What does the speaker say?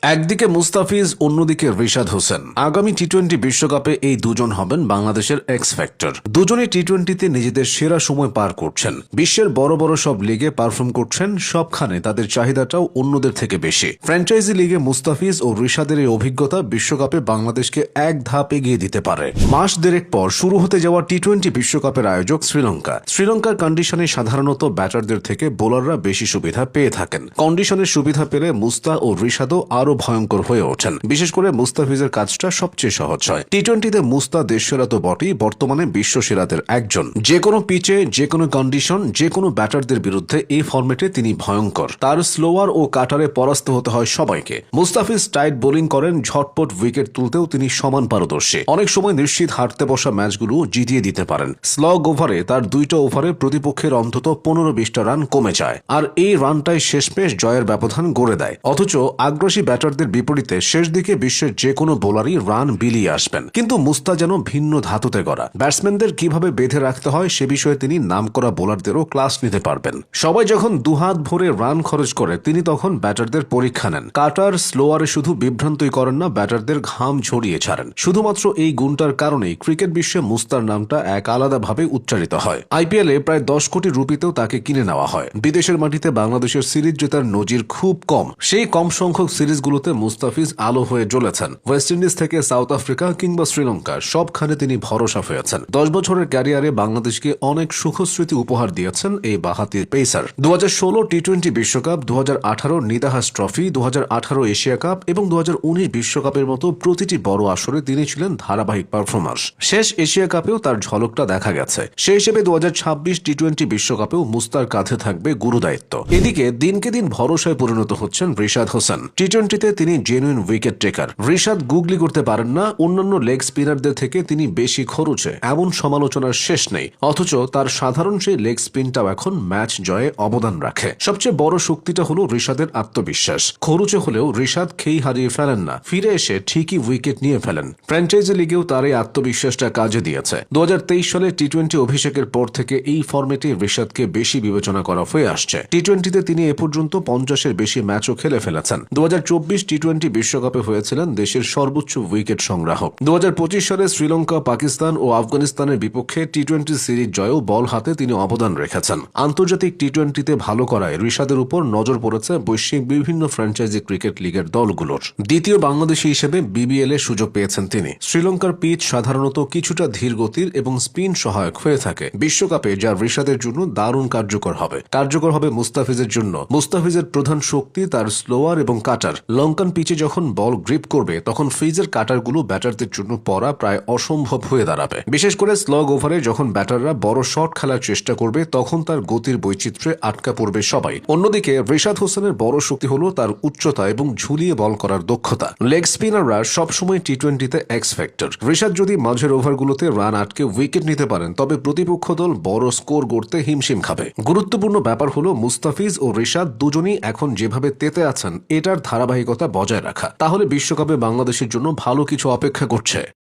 একদিকে মুস্তাফিজ, অন্যদিকে রিশাদ হোসেন। আগামী টি-20 বিশ্বকাপে এই দুজন হবেন বাংলাদেশের এক্স ফ্যাক্টর। দুজনেই টি-20তে নিজেদের সেরা সময় পার করছেন, বিশ্বের বড় বড় সব লিগে পারফর্ম করছেন, সবখানে তাদের চাহিদাটাও অন্যদের থেকে বেশি। ফ্র্যাঞ্চাইজি লিগে মুস্তাফিজ ও রিশাদের এই অভিজ্ঞতা বিশ্বকাপে বাংলাদেশকে এক ধাপ এগিয়ে দিতে পারে। মাস দেড়েক পর শুরু হতে যাওয়া টি-20 বিশ্বকাপের আয়োজক শ্রীলঙ্কা। শ্রীলঙ্কার কন্ডিশনে সাধারণত ব্যাটারদের থেকে বোলাররা বেশি সুবিধা পেয়ে থাকেন। কন্ডিশনের সুবিধা পেলে মুস্তা ও রিশাদও আরও ভয়ঙ্কর হয়ে ওঠেন। বিশেষ করে মুস্তাফিজের কাজটা সবচেয়ে সহজ হয়। টি-20তে মুস্তা দেশসেরা তো বটেই, বর্তমানে বিশ্ব সেরাদের একজন। যে কোনো পিচে, যে কোনো কন্ডিশন, যে কোনো ব্যাটারদের বিরুদ্ধে এই ফরম্যাটে তিনি ভয়ঙ্কর। তার স্লোয়ার ও কাটারে পরাস্ত হতে হয় সবাইকে। মুস্তাফিজ টাইট বোলিং করেন, ঝটপট উইকেট তুলতেও তিনি সমান পারদর্শী। অনেক সময় নিশ্চিত হারতে বসা ম্যাচগুলো জিতিয়ে দিতে পারেন। স্লগ ওভারে তার 2টা ওভারে প্রতিপক্ষের অন্তত 15-20টা রান কমে যায়, আর এই রানটাই শেষমেশ জয়ের ব্যবধান গড়ে দেয়। অথচ আগ্রাসী ব্যাটারদের বিপরীতে শেষ দিকে বিশ্বের যে কোনো বোলারই রান বিলিয়ে আসবেন। কিন্তু মুস্তা যেন ভিন্ন ধাতুতে গড়া। ব্যাটসম্যানদের কিভাবে বেঁধে রাখতে হয় সে বিষয়ে তিনি নামকরা বোলারদেরও ক্লাস নিতে পারবেন। সবাই যখন দুহাত ভরে রান খরচ করে, তিনি তখন ব্যাটারদের পরীক্ষা নেন। কাটার, স্লোয়ারে শুধু বিভ্রান্তই করেন না, ব্যাটারদের ঘাম ঝরিয়ে ছাড়েন। শুধুমাত্র এই গুণটার কারণেই ক্রিকেট বিশ্বে মুস্তার নামটা এক আলাদাভাবে উচ্চারিত হয়। আইপিএলে প্রায় 10 কোটি রুপিতেও তাকে কিনে নেওয়া হয়। বিদেশের মাটিতে বাংলাদেশের সিরিজ জেতার নজির খুব কম। সেই কম সংখ্যক সিরিজগুলোতে মুস্তাফিজ আলো হয়ে জ্বলেছেন। ওয়েস্ট ইন্ডিজ থেকে সাউথ আফ্রিকা কিংবা শ্রীলঙ্কা, সবখানে তিনি ভরসা হয়েছেন। 10 বছরের ক্যারিয়ারে বাংলাদেশকে অনেক সুখস্মৃতি উপহার দিয়েছেন এই বাঁহাতির পেসার। 2016 টি-20 বিশ্বকাপ, 2018 নিদাহাস ট্রফি, 2018 এশিয়া কাপ এবং 2019 বিশ্বকাপের মতো প্রতিটি বড় আসরে তিনি ছিলেন ধারাবাহিক পারফরমার। শেষ এশিয়া কাপেও তার ঝলকটা দেখা গেছে। সেই হিসেবে 2026 টি-20 বিশ্বকাপেও মুস্তার কাঁধে থাকবে গুরুদায়িত্ব। এদিকে দিনকে দিন ভরসায় পরিণত হচ্ছেন রিশাদ হোসেন। টি-20তে তিনি জেনুইন উইকেট টেকার। রিশাদ গুগলি করতে পারেন না, অন্যান্য লেগ স্পিনারদের থেকে তিনি বেশি খরচে, এমন সমালোচনার শেষ নেই। অথচ তার সাধারণ সেই লেগ স্পিনটাও এখন ম্যাচ জয়ে অবদান রাখে। সবচেয়ে বড় শক্তিটা হলো রিশাদের আত্মবিশ্বাস। খরচে হলেও রিশাদ খেই হারিয়ে ফেলেন না, ফিরে এসে ঠিকই উইকেট নিয়ে ফেলেন। ফ্র্যাঞ্চাইজি লিগেও তার এই আত্মবিশ্বাসটা কাজে দিয়েছে। 2023 সালে টি-20 অভিষেকের পর থেকে এই ফরম্যাটে রিশাদকে বেশি বিবেচনা করা হয়ে আসছে। টি-20তে তিনি এ পর্যন্ত 50-এর বেশি ম্যাচও খেলে ফেলেছেন। 2024 টি-20 বিশ্বকাপে হয়েছিলেন দেশের সর্বোচ্চ উইকেট সংগ্রাহক। 2025 সালে শ্রীলঙ্কা, পাকিস্তান ও আফগানিস্তানের বিপক্ষে টি-20 সিরিজ জয়েও বল হাতে তিনি অবদান রেখেছেন। আন্তর্জাতিক টি-20তে ভালো করায় রিশাদের উপর নজর পড়েছে বৈশ্বিক বিভিন্ন ফ্র্যাঞ্চাইজি ক্রিকেট লিগের দলগুলোর। দ্বিতীয় বাংলাদেশি হিসেবে বিবিএল এ সুযোগ পেয়েছেন তিনি। শ্রীলঙ্কার পিচ সাধারণত কিছুটা ধীর গতির এবং স্পিন সহায়ক হয়ে থাকে। বিশ্বকাপে যা রিশাদের জন্য দারুণ কার্যকর হবে মুস্তাফিজের জন্য। মুস্তাফিজের প্রধান শক্তি তার স্লোয়ার এবং কাটার। লঙ্কান পিচে যখন বল গ্রিপ করবে, তখন ফ্রিজের কাটারগুলো ব্যাটারদের জন্য পড়া প্রায় অসম্ভব হয়ে দাঁড়াবে। বিশেষ করে স্লগ ওভারে যখন ব্যাটাররা বড় শট খেলার চেষ্টা করবে, তখন তার গতির বৈচিত্র্যে আটকা পড়বে সবাই। অন্যদিকে রিশাদ হোসেনের বড় শক্তি হলো তার উচ্চতা এবং ঝুলিয়ে বল করার দক্ষতা। লেগ স্পিনাররা সবসময় টি-20তে এক্স ফ্যাক্টর। রিশাদ যদি মাঝের ওভারগুলোতে রান আটকে উইকেট নিতে পারেন, তবে প্রতিপক্ষ দল বড় স্কোর গড়তে হিমশিম খাবে। গুরুত্বপূর্ণ ব্যাপার হলো মুস্তাফিজ ও রিশাদ দুজনই এখন যেভাবে তেতে আছেন, এটার ধারাবাহিকতা বজায় রাখা। তাহলে বিশ্বকাপে বাংলাদেশের জন্য ভালো কিছু অপেক্ষা করছে।